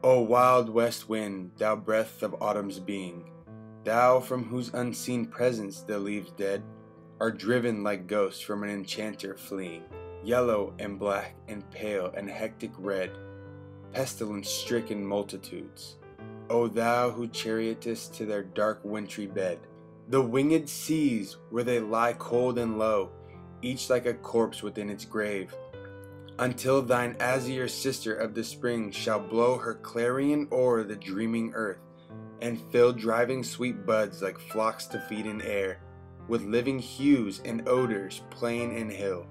O wild west wind, thou breath of autumn's being, thou from whose unseen presence the leaves dead are driven like ghosts from an enchanter fleeing, yellow and black and pale and hectic red, pestilence-stricken multitudes. O thou who chariotest to their dark wintry bed, the winged seas where they lie cold and low, each like a corpse within its grave, until thine azure sister of the spring shall blow her clarion o'er the dreaming earth, and fill driving sweet buds like flocks to feed in air, with living hues and odors plain and hill.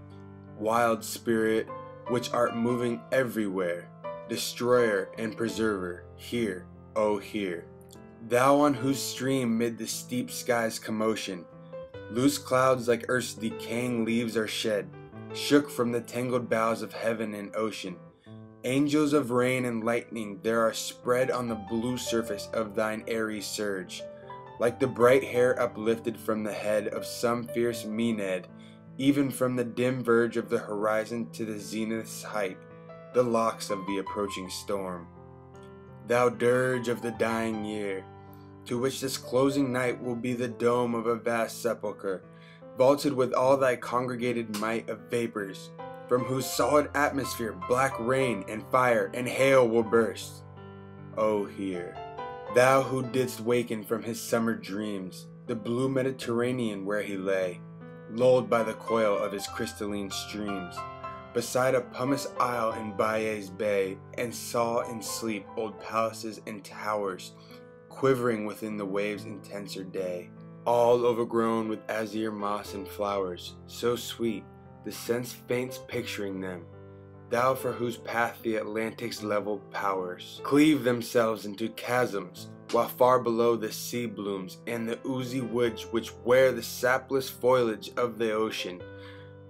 Wild spirit, which art moving everywhere, destroyer and preserver, hear, O hear. Thou on whose stream mid the steep sky's commotion, loose clouds like earth's decaying leaves are shed, shook from the tangled boughs of heaven and ocean. Angels of rain and lightning there are spread on the blue surface of thine airy surge, like the bright hair uplifted from the head of some fierce wingèd, even from the dim verge of the horizon to the zenith's height, the locks of the approaching storm. Thou dirge of the dying year, to which this closing night will be the dome of a vast sepulchre, vaulted with all thy congregated might of vapors, from whose solid atmosphere black rain and fire and hail will burst. O hear. Thou who didst waken from his summer dreams the blue Mediterranean where he lay, lulled by the coil of his crystalline streams, beside a pumice isle in Baiae's bay, and saw in sleep old palaces and towers quivering within the waves' intenser day, all overgrown with azure moss and flowers, so sweet the sense faints picturing them. Thou for whose path the Atlantic's level powers cleave themselves into chasms, while far below the sea blooms and the oozy woods which wear the sapless foliage of the ocean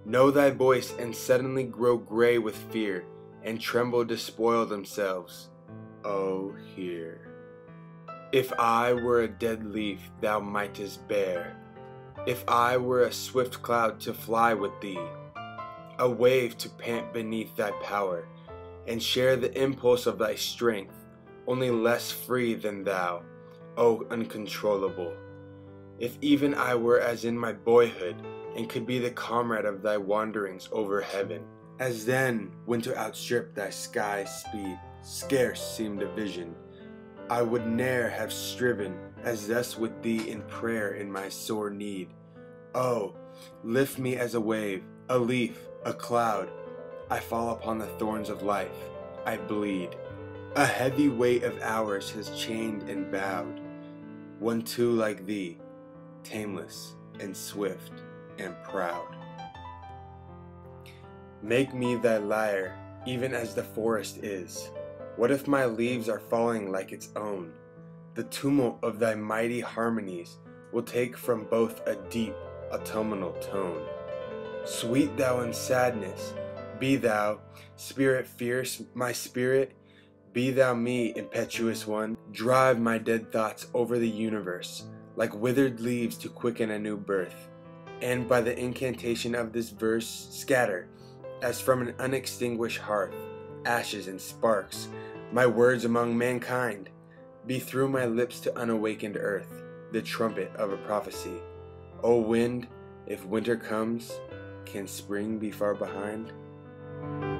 know thy voice and suddenly grow gray with fear, and tremble to spoil themselves. O hear. If I were a dead leaf thou mightest bear, if I were a swift cloud to fly with thee, a wave to pant beneath thy power, and share the impulse of thy strength, only less free than thou, O uncontrollable. If even I were as in my boyhood, and could be the comrade of thy wanderings over heaven, as then when to outstrip thy sky's speed scarce seemed a vision, I would ne'er have striven as thus with thee in prayer in my sore need. Oh, lift me as a wave, a leaf, a cloud. I fall upon the thorns of life, I bleed. A heavy weight of hours has chained and bowed one too like thee, tameless and swift and proud. Make me thy lyre, even as the forest is. What if my leaves are falling like its own? The tumult of thy mighty harmonies will take from both a deep, autumnal tone. Sweet thou in sadness, be thou, spirit fierce, my spirit, be thou me, impetuous one. Drive my dead thoughts over the universe, like withered leaves to quicken a new birth, and by the incantation of this verse scatter, as from an unextinguished hearth, ashes and sparks, my words among mankind. Be through my lips to unawakened earth the trumpet of a prophecy. O wind, if winter comes, can spring be far behind?